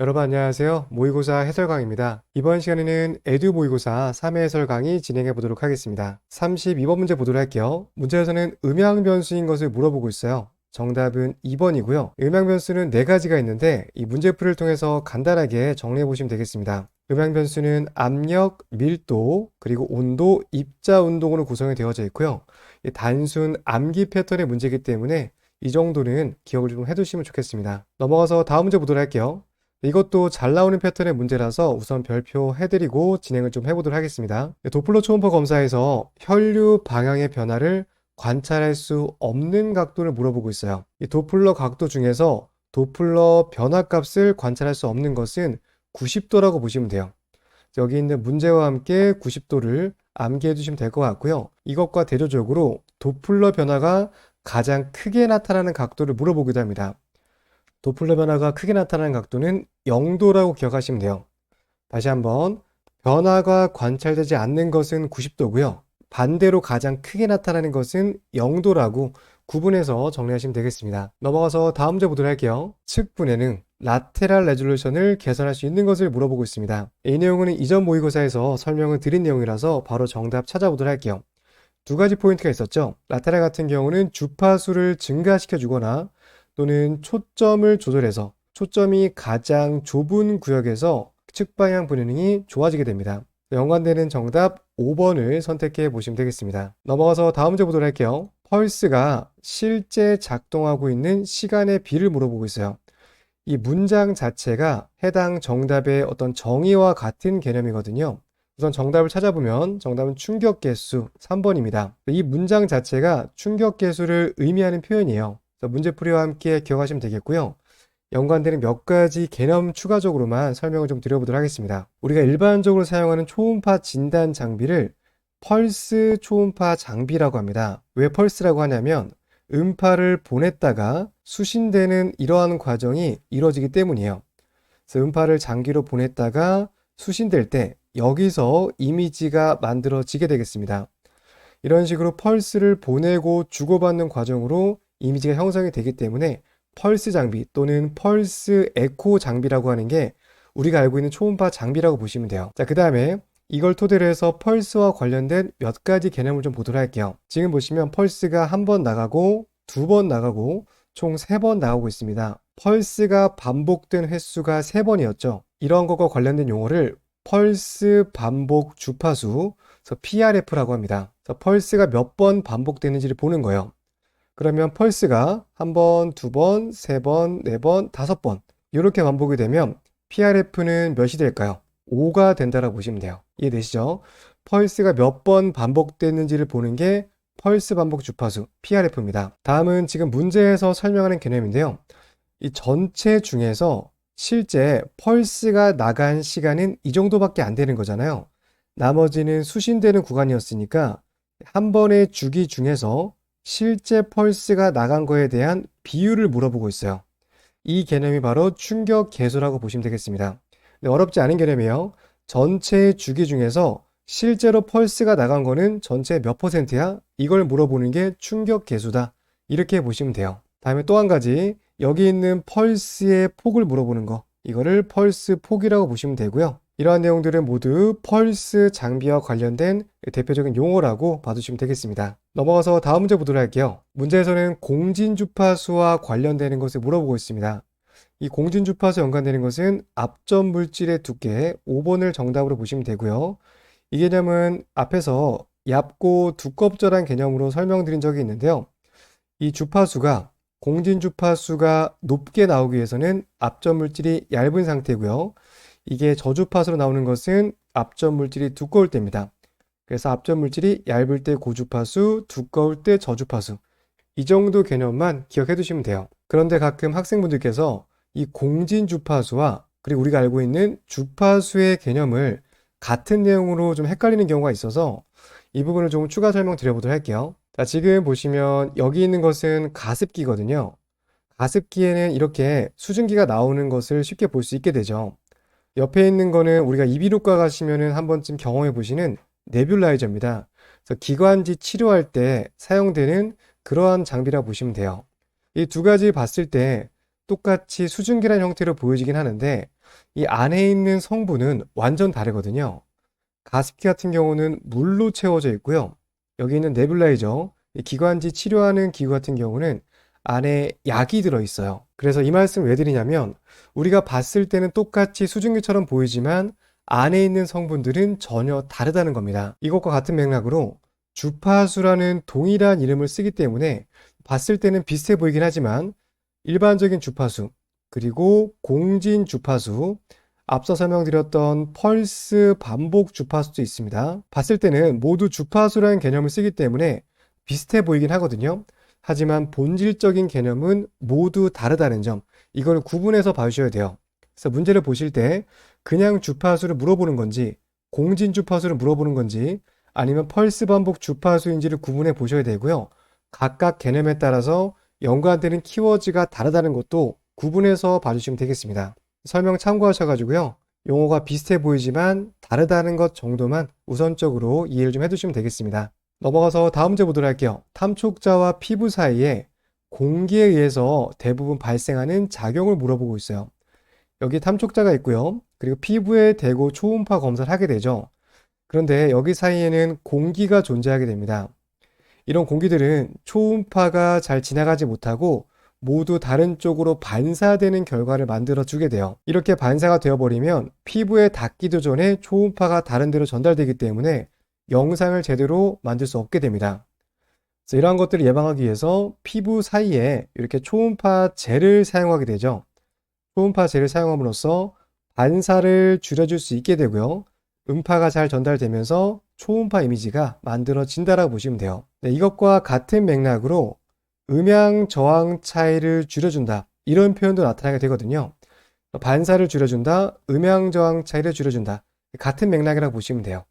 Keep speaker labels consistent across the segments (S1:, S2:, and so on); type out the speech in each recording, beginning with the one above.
S1: 여러분 안녕하세요. 모의고사 해설 강의입니다. 이번 시간에는 에듀 모의고사 3회 해설 강의 진행해 보도록 하겠습니다. 32번 문제 보도록 할게요. 문제에서는 음양변수인 것을 물어보고 있어요. 정답은 2번이고요. 음양변수는 4가지가 있는데 이 문제풀이를 통해서 간단하게 정리해 보시면 되겠습니다. 음양변수는 압력, 밀도, 그리고 온도, 입자 운동으로 구성이 되어져 있고요. 단순 암기 패턴의 문제이기 때문에 이 정도는 기억을 좀 해두시면 좋겠습니다. 넘어가서 다음 문제 보도록 할게요. 이것도 잘 나오는 패턴의 문제라서 우선 별표 해드리고 진행을 좀 해보도록 하겠습니다. 도플러 초음파 검사에서 혈류 방향의 변화를 관찰할 수 없는 각도를 물어보고 있어요. 이 도플러 각도 중에서 도플러 변화값을 관찰할 수 없는 것은 90도라고 보시면 돼요. 여기 있는 문제와 함께 90도를 암기해 두시면 될 것 같고요. 이것과 대조적으로 도플러 변화가 가장 크게 나타나는 각도를 물어보기도 합니다. 도플러 변화가 크게 나타나는 각도는 0도라고 기억하시면 돼요. 다시 한번, 변화가 관찰되지 않는 것은 90도고요. 반대로 가장 크게 나타나는 것은 0도라고 구분해서 정리하시면 되겠습니다. 넘어가서 다음 문제 보도록 할게요. 측분해는 라테랄 레졸루션을 개선할 수 있는 것을 물어보고 있습니다. 이 내용은 이전 모의고사에서 설명을 드린 내용이라서 바로 정답 찾아보도록 할게요. 2가지 포인트가 있었죠. 라테랄 같은 경우는 주파수를 증가시켜 주거나 또는 초점을 조절해서 초점이 가장 좁은 구역에서 측방향 분해능이 좋아지게 됩니다. 연관되는 정답 5번을 선택해 보시면 되겠습니다. 넘어가서 다음 문제 보도록 할게요. 펄스가 실제 작동하고 있는 시간의 비를 물어보고 있어요. 이 문장 자체가 해당 정답의 어떤 정의와 같은 개념이거든요. 우선 정답을 찾아보면 정답은 충격계수 3번입니다. 이 문장 자체가 충격계수를 의미하는 표현이에요. 문제풀이와 함께 기억하시면 되겠고요. 연관되는 몇 가지 개념 추가적으로만 설명을 좀 드려보도록 하겠습니다. 우리가 일반적으로 사용하는 초음파 진단 장비를 펄스 초음파 장비라고 합니다. 왜 펄스라고 하냐면 음파를 보냈다가 수신되는 이러한 과정이 이루어지기 때문이에요. 그래서 음파를 장기로 보냈다가 수신될 때 여기서 이미지가 만들어지게 되겠습니다. 이런 식으로 펄스를 보내고 주고받는 과정으로 이미지가 형성이 되기 때문에 펄스 장비 또는 펄스 에코 장비라고 하는 게 우리가 알고 있는 초음파 장비라고 보시면 돼요. 자, 그 다음에 이걸 토대로 해서 펄스와 관련된 몇 가지 개념을 좀 보도록 할게요. 지금 보시면 펄스가 한 번 나가고 2번 나가고 총 3번 나오고 있습니다. 펄스가 반복된 횟수가 3번이었죠. 이런 것과 관련된 용어를 펄스 반복 주파수, 그래서 PRF라고 합니다. 그래서 펄스가 몇 번 반복되는지를 보는 거예요. 그러면 펄스가 한 번, 2번, 3번, 4번, 5번 이렇게 반복이 되면 PRF는 몇이 될까요? 5가 된다라고 보시면 돼요. 이해되시죠? 펄스가 몇 번 반복되는지를 보는 게 펄스 반복 주파수 PRF입니다. 다음은 지금 문제에서 설명하는 개념인데요. 이 전체 중에서 실제 펄스가 나간 시간은 이 정도밖에 안 되는 거잖아요. 나머지는 수신되는 구간이었으니까 한 번의 주기 중에서 실제 펄스가 나간 거에 대한 비율을 물어보고 있어요. 이 개념이 바로 충격 계수라고 보시면 되겠습니다. 어렵지 않은 개념이에요. 전체 주기 중에서 실제로 펄스가 나간 거는 전체 몇 %야? 이걸 물어보는 게 충격 계수다. 이렇게 보시면 돼요. 다음에 또 한 가지, 여기 있는 펄스의 폭을 물어보는 거, 이거를 펄스 폭이라고 보시면 되고요. 이러한 내용들은 모두 펄스 장비와 관련된 대표적인 용어라고 봐주시면 되겠습니다. 넘어가서 다음 문제 보도록 할게요. 문제에서는 공진주파수와 관련되는 것을 물어보고 있습니다. 이 공진주파수 연관되는 것은 앞점 물질의 두께 5번을 정답으로 보시면 되고요. 이 개념은 앞에서 얇고 두껍저란 개념으로 설명드린 적이 있는데요. 이 주파수가 공진주파수가 높게 나오기 위해서는 앞점 물질이 얇은 상태고요. 이게 저주파수로 나오는 것은 앞점 물질이 두꺼울 때입니다. 그래서 앞점 물질이 얇을 때 고주파수, 두꺼울 때 저주파수. 이 정도 개념만 기억해 두시면 돼요. 그런데 가끔 학생분들께서 이 공진주파수와 그리고 우리가 알고 있는 주파수의 개념을 같은 내용으로 좀 헷갈리는 경우가 있어서 이 부분을 좀 추가 설명 드려보도록 할게요. 자, 지금 보시면 여기 있는 것은 가습기거든요. 가습기에는 이렇게 수증기가 나오는 것을 쉽게 볼 수 있게 되죠. 옆에 있는 거는 우리가 이비인후과 가시면은 한 번쯤 경험해 보시는 네뷸라이저입니다. 그래서 기관지 치료할 때 사용되는 그러한 장비라 보시면 돼요. 이 2가지 봤을 때 똑같이 수증기란 형태로 보여지긴 하는데 이 안에 있는 성분은 완전 다르거든요. 가습기 같은 경우는 물로 채워져 있고요. 여기 있는 네뷸라이저, 이 기관지 치료하는 기구 같은 경우는 안에 약이 들어있어요. 그래서 이 말씀을 왜 드리냐면 우리가 봤을 때는 똑같이 수증기처럼 보이지만 안에 있는 성분들은 전혀 다르다는 겁니다. 이것과 같은 맥락으로 주파수라는 동일한 이름을 쓰기 때문에 봤을 때는 비슷해 보이긴 하지만 일반적인 주파수, 그리고 공진 주파수, 앞서 설명드렸던 펄스 반복 주파수도 있습니다. 봤을 때는 모두 주파수라는 개념을 쓰기 때문에 비슷해 보이긴 하거든요. 하지만 본질적인 개념은 모두 다르다는 점, 이걸 구분해서 봐주셔야 돼요. 그래서 문제를 보실 때 그냥 주파수를 물어보는 건지, 공진 주파수를 물어보는 건지, 아니면 펄스 반복 주파수인지를 구분해 보셔야 되고요. 각각 개념에 따라서 연관되는 키워드가 다르다는 것도 구분해서 봐주시면 되겠습니다. 설명 참고하셔가지고요. 용어가 비슷해 보이지만 다르다는 것 정도만 우선적으로 이해를 좀 해두시면 되겠습니다. 넘어가서 다음 문제 보도록 할게요. 탐촉자와 피부 사이에 공기에 의해서 대부분 발생하는 작용을 물어보고 있어요. 여기 탐촉자가 있고요. 그리고 피부에 대고 초음파 검사를 하게 되죠. 그런데 여기 사이에는 공기가 존재하게 됩니다. 이런 공기들은 초음파가 잘 지나가지 못하고 모두 다른 쪽으로 반사되는 결과를 만들어 주게 돼요. 이렇게 반사가 되어버리면 피부에 닿기도 전에 초음파가 다른 데로 전달되기 때문에 영상을 제대로 만들 수 없게 됩니다. 그래서 이러한 것들을 예방하기 위해서 피부 사이에 이렇게 초음파 젤을 사용하게 되죠. 초음파 젤을 사용함으로써 반사를 줄여줄 수 있게 되고요. 음파가 잘 전달되면서 초음파 이미지가 만들어진다라고 보시면 돼요. 네, 이것과 같은 맥락으로 음향 저항 차이를 줄여준다, 이런 표현도 나타나게 되거든요. 반사를 줄여준다, 음향 저항 차이를 줄여준다, 같은 맥락이라고 보시면 돼요.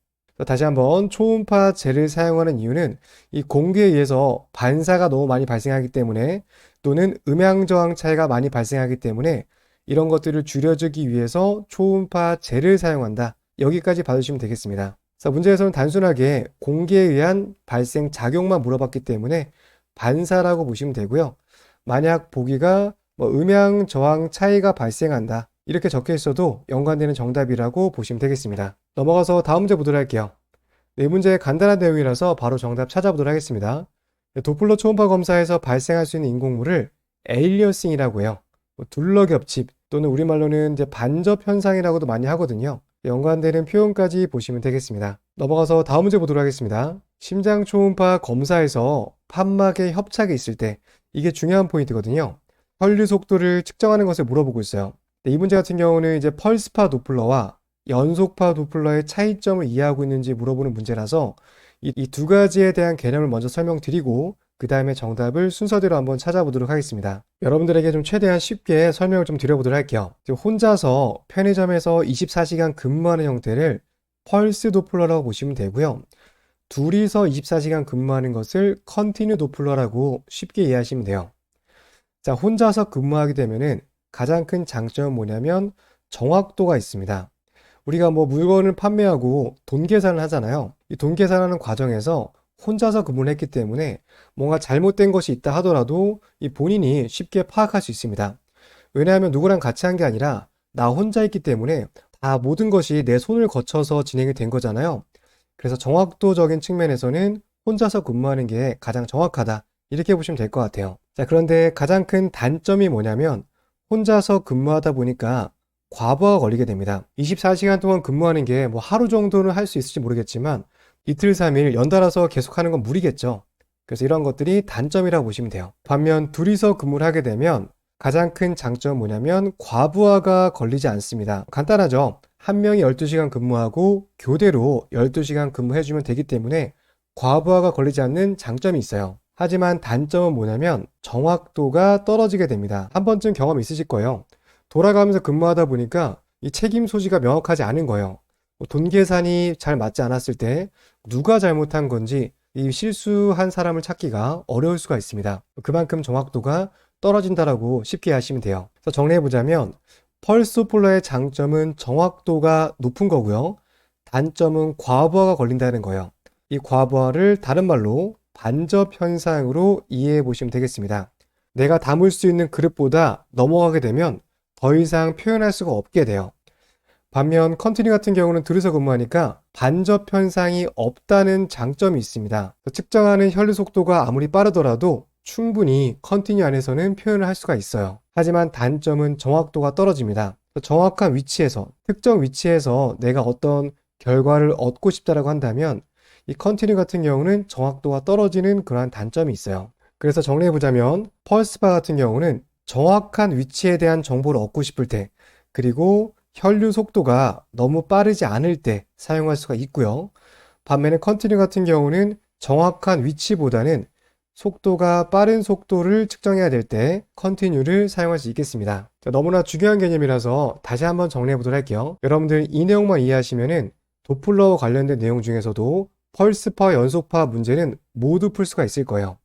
S1: 다시 한번 초음파 젤을 사용하는 이유는 이 공기에 의해서 반사가 너무 많이 발생하기 때문에, 또는 음향 저항 차이가 많이 발생하기 때문에 이런 것들을 줄여주기 위해서 초음파 젤을 사용한다, 여기까지 봐주시면 되겠습니다. 자, 문제에서는 단순하게 공기에 의한 발생 작용만 물어봤기 때문에 반사라고 보시면 되고요. 만약 보기가 음향 저항 차이가 발생한다, 이렇게 적혀 있어도 연관되는 정답이라고 보시면 되겠습니다. 넘어가서 다음 문제 보도록 할게요. 네, 문제 간단한 내용이라서 바로 정답 찾아보도록 하겠습니다. 도플러 초음파 검사에서 발생할 수 있는 인공물을 에일리어싱이라고 해요. 둘러 겹침, 또는 우리말로는 이제 반접 현상이라고도 많이 하거든요. 연관되는 표현까지 보시면 되겠습니다. 넘어가서 다음 문제 보도록 하겠습니다. 심장 초음파 검사에서 판막에 협착이 있을 때, 이게 중요한 포인트거든요. 혈류 속도를 측정하는 것을 물어보고 있어요. 이 문제 같은 경우는 이제 펄스파 도플러와 연속파 도플러의 차이점을 이해하고 있는지 물어보는 문제라서 이 두 가지에 대한 개념을 먼저 설명드리고 그 다음에 정답을 순서대로 한번 찾아보도록 하겠습니다. 여러분들에게 좀 최대한 쉽게 설명을 좀 드려보도록 할게요. 혼자서 편의점에서 24시간 근무하는 형태를 펄스 도플러라고 보시면 되고요. 둘이서 24시간 근무하는 것을 컨티뉴 도플러라고 쉽게 이해하시면 돼요. 자, 혼자서 근무하게 되면은 가장 큰 장점은 뭐냐면 정확도가 있습니다. 우리가 물건을 판매하고 돈 계산을 하잖아요. 이 돈 계산하는 과정에서 혼자서 근무를 했기 때문에 뭔가 잘못된 것이 있다 하더라도 이 본인이 쉽게 파악할 수 있습니다. 왜냐하면 누구랑 같이 한 게 아니라 나 혼자 있기 때문에 다 모든 것이 내 손을 거쳐서 진행이 된 거잖아요. 그래서 정확도적인 측면에서는 혼자서 근무하는 게 가장 정확하다, 이렇게 보시면 될 것 같아요. 자, 그런데 가장 큰 단점이 뭐냐면 혼자서 근무하다 보니까 과부하가 걸리게 됩니다. 24시간 동안 근무하는 게 하루 정도는 할 수 있을지 모르겠지만 이틀, 3일 연달아서 계속하는 건 무리겠죠. 그래서 이런 것들이 단점이라고 보시면 돼요. 반면 둘이서 근무를 하게 되면 가장 큰 장점은 뭐냐면 과부하가 걸리지 않습니다. 간단하죠. 한 명이 12시간 근무하고 교대로 12시간 근무해주면 되기 때문에 과부하가 걸리지 않는 장점이 있어요. 하지만 단점은 뭐냐면 정확도가 떨어지게 됩니다. 한 번쯤 경험 있으실 거예요. 돌아가면서 근무하다 보니까 이 책임 소지가 명확하지 않은 거예요. 돈 계산이 잘 맞지 않았을 때 누가 잘못한 건지 이 실수한 사람을 찾기가 어려울 수가 있습니다. 그만큼 정확도가 떨어진다라고 쉽게 하시면 돼요. 그래서 정리해보자면 펄스 도플러의 장점은 정확도가 높은 거고요. 단점은 과부하가 걸린다는 거예요. 이 과부하를 다른 말로 반접 현상으로 이해해 보시면 되겠습니다. 내가 담을 수 있는 그릇보다 넘어가게 되면 더 이상 표현할 수가 없게 돼요. 반면 컨티뉴 같은 경우는 둘이서 근무하니까 반접 현상이 없다는 장점이 있습니다. 측정하는 혈류 속도가 아무리 빠르더라도 충분히 컨티뉴 안에서는 표현을 할 수가 있어요. 하지만 단점은 정확도가 떨어집니다. 정확한 위치에서, 특정 위치에서 내가 어떤 결과를 얻고 싶다라고 한다면 이 컨티뉴 같은 경우는 정확도가 떨어지는 그러한 단점이 있어요. 그래서 정리해보자면 펄스바 같은 경우는 정확한 위치에 대한 정보를 얻고 싶을 때, 그리고 혈류 속도가 너무 빠르지 않을 때 사용할 수가 있고요. 반면에 컨티뉴 같은 경우는 정확한 위치보다는 속도가 빠른 속도를 측정해야 될 때 컨티뉴를 사용할 수 있겠습니다. 자, 너무나 중요한 개념이라서 다시 한번 정리해 보도록 할게요. 여러분들 이 내용만 이해하시면은 도플러와 관련된 내용 중에서도 펄스파, 연속파 문제는 모두 풀 수가 있을 거예요.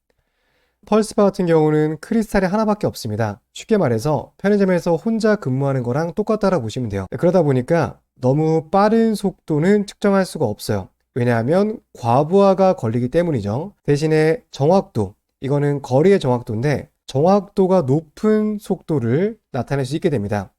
S1: 펄스파 같은 경우는 크리스탈이 하나밖에 없습니다. 쉽게 말해서 편의점에서 혼자 근무하는 거랑 똑같다라고 보시면 돼요. 그러다 보니까 너무 빠른 속도는 측정할 수가 없어요. 왜냐하면 과부하가 걸리기 때문이죠. 대신에 정확도, 이거는 거리의 정확도인데 정확도가 높은 속도를 나타낼 수 있게 됩니다.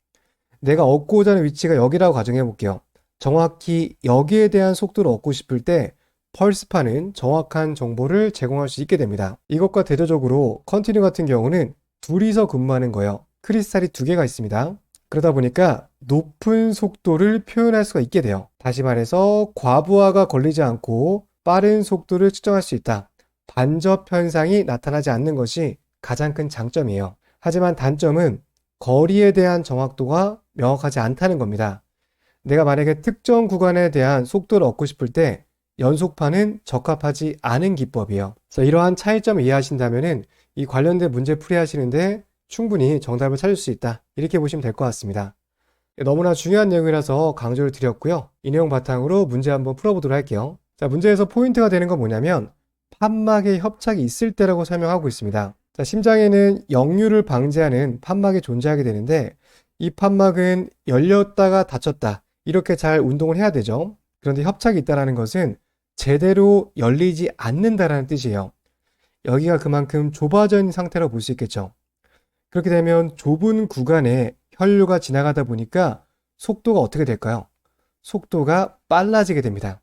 S1: 내가 얻고자 하는 위치가 여기라고 가정해 볼게요. 정확히 여기에 대한 속도를 얻고 싶을 때 펄스파는 정확한 정보를 제공할 수 있게 됩니다. 이것과 대조적으로 컨티뉴 같은 경우는 둘이서 근무하는 거예요. 크리스탈이 두 개가 있습니다. 그러다 보니까 높은 속도를 표현할 수가 있게 돼요. 다시 말해서 과부하가 걸리지 않고 빠른 속도를 측정할 수 있다. 반접 현상이 나타나지 않는 것이 가장 큰 장점이에요. 하지만 단점은 거리에 대한 정확도가 명확하지 않다는 겁니다. 내가 만약에 특정 구간에 대한 속도를 얻고 싶을 때 연속파는 적합하지 않은 기법이에요. 그래서 이러한 차이점을 이해하신다면 이 관련된 문제 풀이하시는데 충분히 정답을 찾을 수 있다. 이렇게 보시면 될 것 같습니다. 너무나 중요한 내용이라서 강조를 드렸고요. 이 내용 바탕으로 문제 한번 풀어보도록 할게요. 자, 문제에서 포인트가 되는 건 뭐냐면 판막에 협착이 있을 때라고 설명하고 있습니다. 자, 심장에는 역류를 방지하는 판막이 존재하게 되는데 이 판막은 열렸다가 닫혔다. 이렇게 잘 운동을 해야 되죠. 그런데 협착이 있다는 것은 제대로 열리지 않는다라는 뜻이에요. 여기가 그만큼 좁아져 있는 상태라고 볼 수 있겠죠. 그렇게 되면 좁은 구간에 혈류가 지나가다 보니까 속도가 어떻게 될까요? 속도가 빨라지게 됩니다.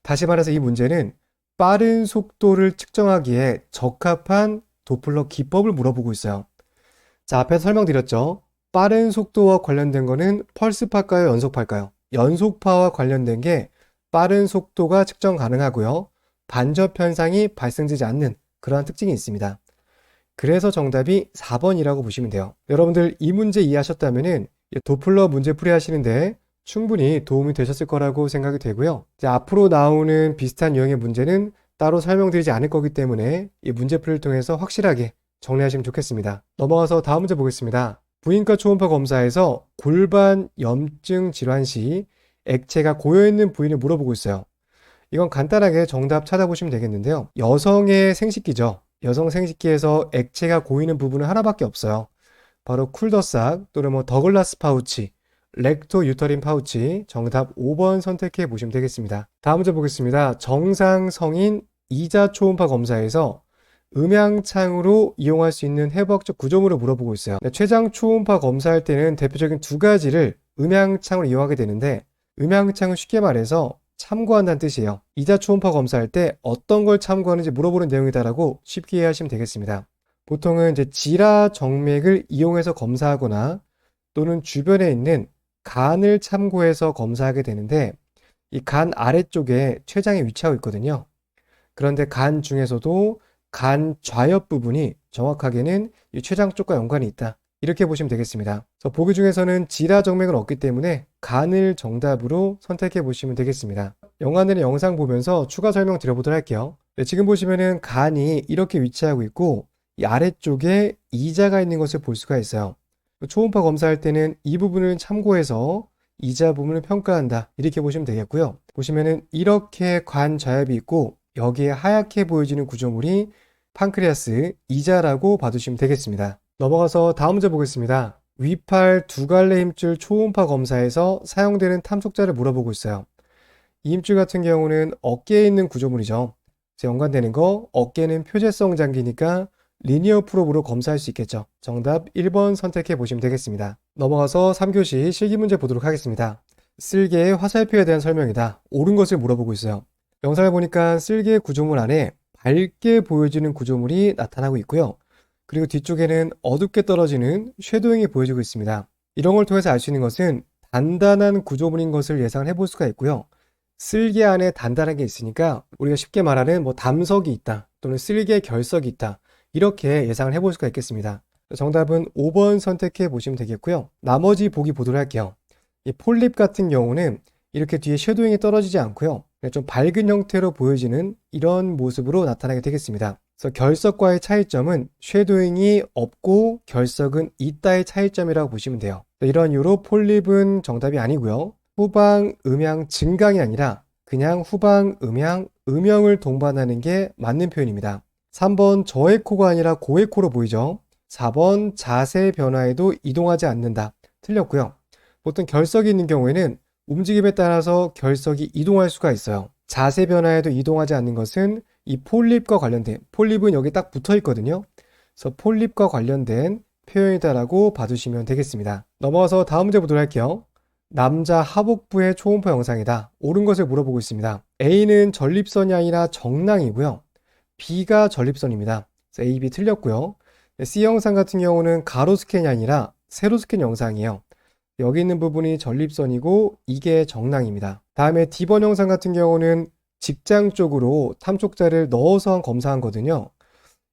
S1: 다시 말해서 이 문제는 빠른 속도를 측정하기에 적합한 도플러 기법을 물어보고 있어요. 자, 앞에서 설명드렸죠. 빠른 속도와 관련된 거는 펄스파일까요? 연속파일까요? 연속파와 관련된 게 빠른 속도가 측정 가능하고요. 반접 현상이 발생되지 않는 그러한 특징이 있습니다. 그래서 정답이 4번이라고 보시면 돼요. 여러분들 이 문제 이해하셨다면 도플러 문제 풀이 하시는데 충분히 도움이 되셨을 거라고 생각이 되고요. 이제 앞으로 나오는 비슷한 유형의 문제는 따로 설명드리지 않을 거기 때문에 이 문제 풀이를 통해서 확실하게 정리하시면 좋겠습니다. 넘어가서 다음 문제 보겠습니다. 부인과 초음파 검사에서 골반 염증 질환 시 액체가 고여있는 부위를 물어보고 있어요. 이건 간단하게 정답 찾아보시면 되겠는데요. 여성의 생식기죠. 여성 생식기에서 액체가 고이는 부분은 하나밖에 없어요. 바로 쿨더삭 또는 더글라스 파우치, 렉토 유터린 파우치. 정답 5번 선택해 보시면 되겠습니다. 다음 문제 보겠습니다. 정상 성인 2자 초음파 검사에서 음향창으로 이용할 수 있는 해부학적 구조물을 물어보고 있어요. 췌장 초음파 검사할 때는 대표적인 두 가지를 음향창으로 이용하게 되는데 음향창은 쉽게 말해서 참고한다는 뜻이에요. 2자 초음파 검사할 때 어떤 걸 참고하는지 물어보는 내용이다라고 쉽게 이해하시면 되겠습니다. 보통은 이제 지라 정맥을 이용해서 검사하거나 또는 주변에 있는 간을 참고해서 검사하게 되는데 이 간 아래쪽에 췌장이 위치하고 있거든요. 그런데 간 중에서도 간 좌옆 부분이 정확하게는 이 췌장 쪽과 연관이 있다. 이렇게 보시면 되겠습니다. 그래서 보기 중에서는 지라 정맥은 없기 때문에 간을 정답으로 선택해 보시면 되겠습니다. 영화내는 영상 보면서 추가 설명 드려보도록 할게요. 네, 지금 보시면은 간이 이렇게 위치하고 있고 이 아래쪽에 이자가 있는 것을 볼 수가 있어요. 초음파 검사할 때는 이 부분을 참고해서 이자 부분을 평가한다. 이렇게 보시면 되겠고요. 보시면은 이렇게 관 좌엽이 있고 여기에 하얗게 보여지는 구조물이 판크리아스 이자라고 봐두시면 되겠습니다. 넘어가서 다음 문제 보겠습니다. 위팔 두 갈래 힘줄 초음파 검사에서 사용되는 탐속자를 물어보고 있어요. 이 힘줄 같은 경우는 어깨에 있는 구조물이죠. 연관되는 거 어깨는 표재성 장기니까 리니어 프로브로 검사할 수 있겠죠. 정답 1번 선택해 보시면 되겠습니다. 넘어가서 3교시 실기 문제 보도록 하겠습니다. 쓸개의 화살표에 대한 설명이다. 옳은 것을 물어보고 있어요. 영상을 보니까 쓸개 구조물 안에 밝게 보여지는 구조물이 나타나고 있고요. 그리고 뒤쪽에는 어둡게 떨어지는 섀도잉이 보여지고 있습니다. 이런 걸 통해서 알 수 있는 것은 단단한 구조물인 것을 예상을 해볼 수가 있고요. 쓸개 안에 단단한 게 있으니까 우리가 쉽게 말하는 담석이 있다 또는 쓸개 결석이 있다 이렇게 예상을 해볼 수가 있겠습니다. 정답은 5번 선택해 보시면 되겠고요. 나머지 보기 보도록 할게요. 이 폴립 같은 경우는 이렇게 뒤에 섀도잉이 떨어지지 않고요. 좀 밝은 형태로 보여지는 이런 모습으로 나타나게 되겠습니다. 그래서 결석과의 차이점은 섀도잉이 없고 결석은 있다의 차이점이라고 보시면 돼요. 이런 이유로 폴립은 정답이 아니고요. 후방 음향 증강이 아니라 그냥 후방 음향 음영을 동반하는 게 맞는 표현입니다. 3번 저에코가 아니라 고에코로 보이죠. 4번 자세 변화에도 이동하지 않는다. 틀렸고요. 보통 결석이 있는 경우에는 움직임에 따라서 결석이 이동할 수가 있어요. 자세 변화에도 이동하지 않는 것은 이 폴립과 관련된, 폴립은 여기 딱 붙어 있거든요. 그래서 폴립과 관련된 표현이다라고 봐주시면 되겠습니다. 넘어가서 다음 문제 보도록 할게요. 남자 하복부의 초음파 영상이다. 옳은 것을 물어보고 있습니다. A는 전립선이 아니라 정낭이고요. B가 전립선입니다. 그래서 A, B 틀렸고요. C 영상 같은 경우는 가로 스캔이 아니라 세로 스캔 영상이에요. 여기 있는 부분이 전립선이고 이게 정낭입니다. 다음에 D번 영상 같은 경우는 직장 쪽으로 탐촉자를 넣어서 검사한 거거든요.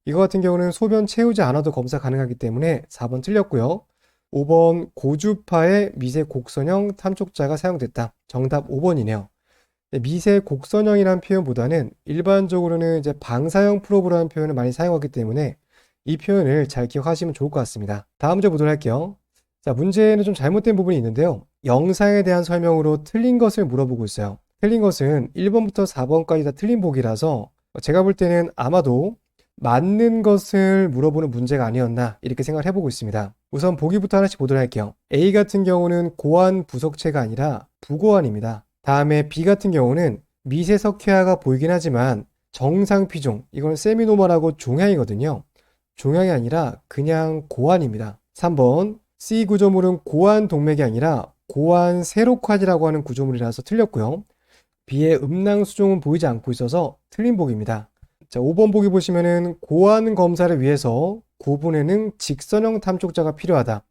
S1: 이거 같은 경우는 소변 채우지 않아도 검사 가능하기 때문에 4번 틀렸고요. 5번 고주파의 미세 곡선형 탐촉자가 사용됐다. 정답 5번이네요. 미세 곡선형이라는 표현보다는 일반적으로는 이제 방사형 프로브라는 표현을 많이 사용하기 때문에 이 표현을 잘 기억하시면 좋을 것 같습니다. 다음 문제 보도록 할게요. 자, 문제는 좀 잘못된 부분이 있는데요. 영상에 대한 설명으로 틀린 것을 물어보고 있어요. 틀린 것은 1번부터 4번까지 다 틀린 보기라서 제가 볼 때는 아마도 맞는 것을 물어보는 문제가 아니었나 이렇게 생각을 해보고 있습니다. 우선 보기부터 하나씩 보도록 할게요. A 같은 경우는 고안 부석체가 아니라 부고안입니다. 다음에 B 같은 경우는 미세석회화가 보이긴 하지만 정상 피종, 이건 세미노멀하고 종양이거든요. 종양이 아니라 그냥 고안입니다. 3번 C 구조물은 고안 동맥이 아니라 고안 세로칸이라고 하는 구조물이라서 틀렸고요. B의 음낭 수종은 보이지 않고 있어서 틀린 보기입니다. 자, 5번 보기 보시면은 고안 검사를 위해서 구분에는 직선형 탐촉자가 필요하다.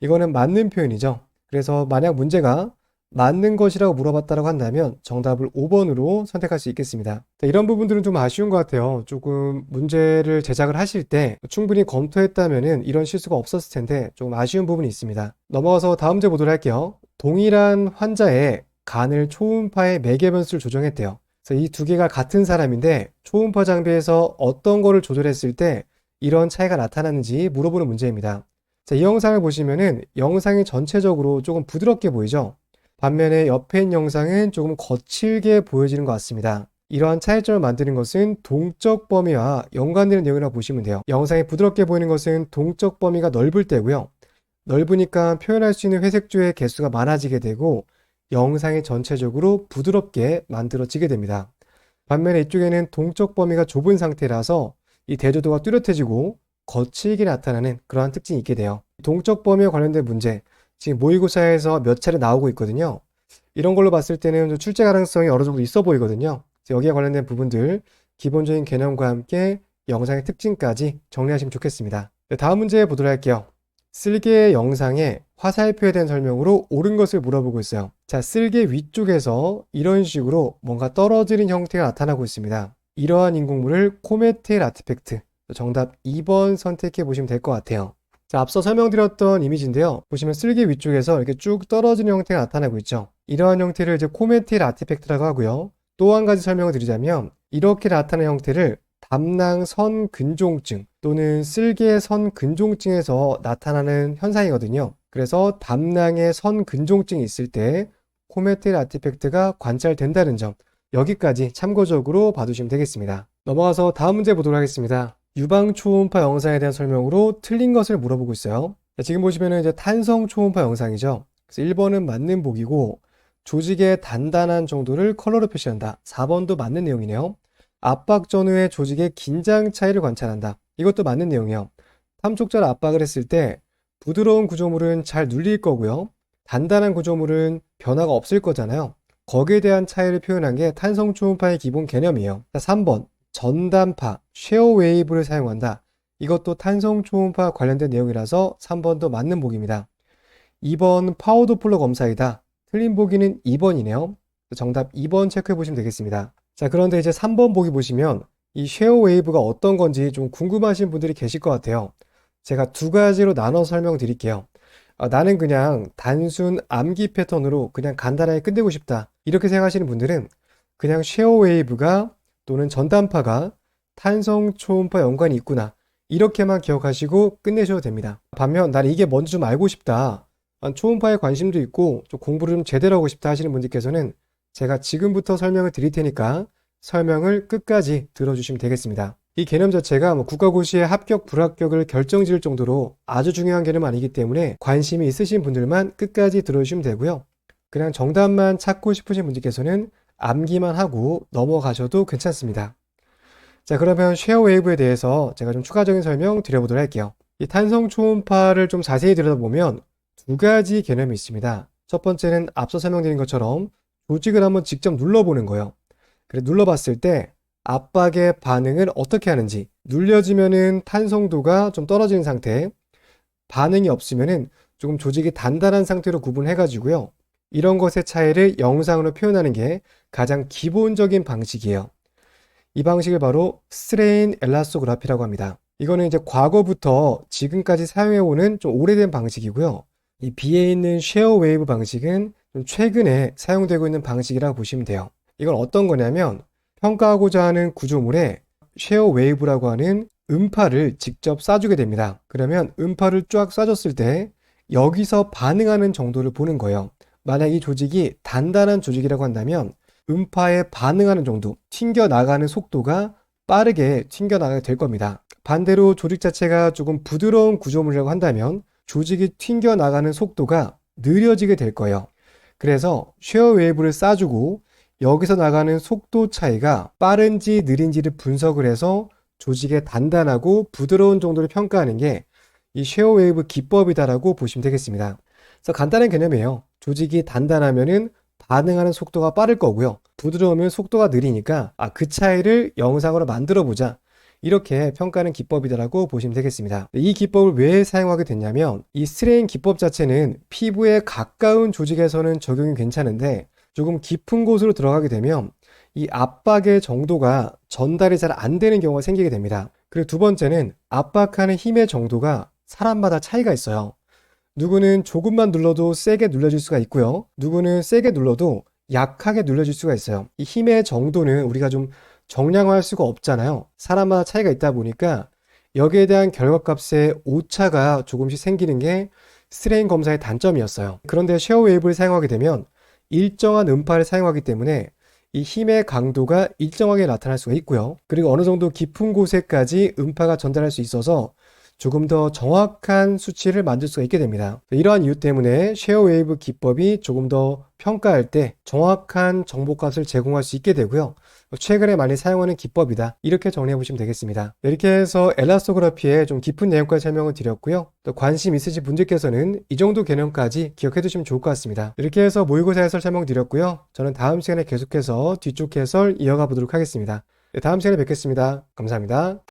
S1: 이거는 맞는 표현이죠. 그래서 만약 문제가 맞는 것이라고 물어봤다고 한다면 정답을 5번으로 선택할 수 있겠습니다. 자, 이런 부분들은 좀 아쉬운 것 같아요. 조금 문제를 제작을 하실 때 충분히 검토했다면은 이런 실수가 없었을 텐데 조금 아쉬운 부분이 있습니다. 넘어가서 다음 문제 보도록 할게요. 동일한 환자의 간을 초음파의 매개 변수를 조정했대요. 그래서 이 두 개가 같은 사람인데 초음파 장비에서 어떤 거를 조절했을 때 이런 차이가 나타나는지 물어보는 문제입니다. 자, 이 영상을 보시면은 영상이 전체적으로 조금 부드럽게 보이죠? 반면에 옆에 있는 영상은 조금 거칠게 보여지는 것 같습니다. 이러한 차이점을 만드는 것은 동적 범위와 연관되는 내용이라고 보시면 돼요. 영상이 부드럽게 보이는 것은 동적 범위가 넓을 때고요. 넓으니까 표현할 수 있는 회색조의 개수가 많아지게 되고 영상이 전체적으로 부드럽게 만들어지게 됩니다. 반면에 이쪽에는 동적 범위가 좁은 상태라서 이 대조도가 뚜렷해지고 거칠게 나타나는 그러한 특징이 있게 돼요. 동적 범위와 관련된 문제, 지금 모의고사에서 몇 차례 나오고 있거든요. 이런 걸로 봤을 때는 좀 출제 가능성이 어느 정도 있어 보이거든요. 여기에 관련된 부분들, 기본적인 개념과 함께 영상의 특징까지 정리하시면 좋겠습니다. 네, 다음 문제 보도록 할게요. 쓸개 영상에 화살표에 대한 설명으로 옳은 것을 물어보고 있어요. 자, 쓸개 위쪽에서 이런 식으로 뭔가 떨어지는 형태가 나타나고 있습니다. 이러한 인공물을 코메테일 아티팩트, 정답 2번 선택해 보시면 될 것 같아요. 자, 앞서 설명드렸던 이미지인데요. 보시면 쓸개 위쪽에서 이렇게 쭉 떨어지는 형태가 나타나고 있죠. 이러한 형태를 이제 코메테일 아티팩트라고 하고요. 또 한 가지 설명을 드리자면 이렇게 나타나는 형태를 담낭 선 근종증 또는 쓸개 선 근종증에서 나타나는 현상이거든요. 그래서 담낭에 선 근종증이 있을 때 코메테일 아티팩트가 관찰된다는 점, 여기까지 참고적으로 봐두시면 되겠습니다. 넘어가서 다음 문제 보도록 하겠습니다. 유방 초음파 영상에 대한 설명으로 틀린 것을 물어보고 있어요. 자, 지금 보시면 이제 탄성 초음파 영상이죠. 그래서 1번은 맞는 보기고 조직의 단단한 정도를 컬러로 표시한다. 4번도 맞는 내용이네요. 압박 전후의 조직의 긴장 차이를 관찰한다. 이것도 맞는 내용이에요. 탐촉자를 압박을 했을 때 부드러운 구조물은 잘 눌릴 거고요. 단단한 구조물은 변화가 없을 거잖아요. 거기에 대한 차이를 표현한 게 탄성 초음파의 기본 개념이에요. 자, 3번 전단파, 쉐어 웨이브를 사용한다. 이것도 탄성 초음파 관련된 내용이라서 3번도 맞는 보기입니다. 2번 파워 도플러 검사이다. 틀린 보기는 2번이네요. 정답 2번 체크해 보시면 되겠습니다. 자, 그런데 이제 3번 보기 보시면 이 쉐어 웨이브가 어떤 건지 좀 궁금하신 분들이 계실 것 같아요. 제가 두 가지로 나눠 설명드릴게요. 나는 그냥 단순 암기 패턴으로 그냥 간단하게 끝내고 싶다. 이렇게 생각하시는 분들은 그냥 쉐어 웨이브가 또는 전단파가 탄성 초음파 연관이 있구나. 이렇게만 기억하시고 끝내셔도 됩니다. 반면 나는 이게 뭔지 좀 알고 싶다. 초음파에 관심도 있고 좀 공부를 좀 제대로 하고 싶다 하시는 분들께서는 제가 지금부터 설명을 드릴 테니까 설명을 끝까지 들어주시면 되겠습니다. 이 개념 자체가 국가고시의 합격, 불합격을 결정지을 정도로 아주 중요한 개념 아니기 때문에 관심이 있으신 분들만 끝까지 들어주시면 되고요. 그냥 정답만 찾고 싶으신 분들께서는 암기만 하고 넘어가셔도 괜찮습니다. 자, 그러면 쉐어 웨이브에 대해서 제가 좀 추가적인 설명 드려보도록 할게요. 이 탄성 초음파를 좀 자세히 들여다보면 두 가지 개념이 있습니다. 첫 번째는 앞서 설명드린 것처럼 조직을 한번 직접 눌러보는 거예요. 그래 눌러봤을 때 압박의 반응을 어떻게 하는지, 눌려지면은 탄성도가 좀 떨어지는 상태, 반응이 없으면은 조금 조직이 단단한 상태로 구분해 가지고요. 이런 것의 차이를 영상으로 표현하는 게 가장 기본적인 방식이에요. 이 방식을 바로 스트레인 엘라스토그래피라고 합니다. 이거는 이제 과거부터 지금까지 사용해오는 좀 오래된 방식이고요. 이 B에 있는 쉐어 웨이브 방식은 좀 최근에 사용되고 있는 방식이라고 보시면 돼요. 이건 어떤 거냐면 평가하고자 하는 구조물에 쉐어 웨이브라고 하는 음파를 직접 쏴주게 됩니다. 그러면 음파를 쫙 쏴줬을 때 여기서 반응하는 정도를 보는 거예요. 만약 이 조직이 단단한 조직이라고 한다면 음파에 반응하는 정도, 튕겨나가는 속도가 빠르게 튕겨나가게 될 겁니다. 반대로 조직 자체가 조금 부드러운 구조물이라고 한다면 조직이 튕겨나가는 속도가 느려지게 될 거예요. 그래서 쉐어 웨이브를 쏴주고 여기서 나가는 속도 차이가 빠른지 느린지를 분석을 해서 조직의 단단하고 부드러운 정도를 평가하는 게 이 쉐어 웨이브 기법이다라고 보시면 되겠습니다. 그래서 간단한 개념이에요. 조직이 단단하면은 반응하는 속도가 빠를 거고요. 부드러우면 속도가 느리니까 그 차이를 영상으로 만들어 보자. 이렇게 평가하는 기법이다라고 보시면 되겠습니다. 이 기법을 왜 사용하게 됐냐면 이 스트레인 기법 자체는 피부에 가까운 조직에서는 적용이 괜찮은데 조금 깊은 곳으로 들어가게 되면 이 압박의 정도가 전달이 잘 안 되는 경우가 생기게 됩니다. 그리고 두 번째는 압박하는 힘의 정도가 사람마다 차이가 있어요. 누구는 조금만 눌러도 세게 눌려질 수가 있고요. 누구는 세게 눌러도 약하게 눌려질 수가 있어요. 이 힘의 정도는 우리가 좀 정량화할 수가 없잖아요. 사람마다 차이가 있다 보니까 여기에 대한 결과값의 오차가 조금씩 생기는 게 스트레인 검사의 단점이었어요. 그런데 쉐어 웨이브를 사용하게 되면 일정한 음파를 사용하기 때문에 이 힘의 강도가 일정하게 나타날 수가 있고요. 그리고 어느 정도 깊은 곳에까지 음파가 전달할 수 있어서 조금 더 정확한 수치를 만들 수가 있게 됩니다. 이러한 이유 때문에 쉐어 웨이브 기법이 조금 더 평가할 때 정확한 정보값을 제공할 수 있게 되고요. 최근에 많이 사용하는 기법이다. 이렇게 정리해 보시면 되겠습니다. 이렇게 해서 엘라스토그래피의 좀 깊은 내용까지 설명을 드렸고요. 또 관심 있으신 분들께서는 이 정도 개념까지 기억해 두시면 좋을 것 같습니다. 이렇게 해서 모의고사 해설 설명드렸고요. 저는 다음 시간에 계속해서 뒤쪽 해설 이어가 보도록 하겠습니다. 다음 시간에 뵙겠습니다. 감사합니다.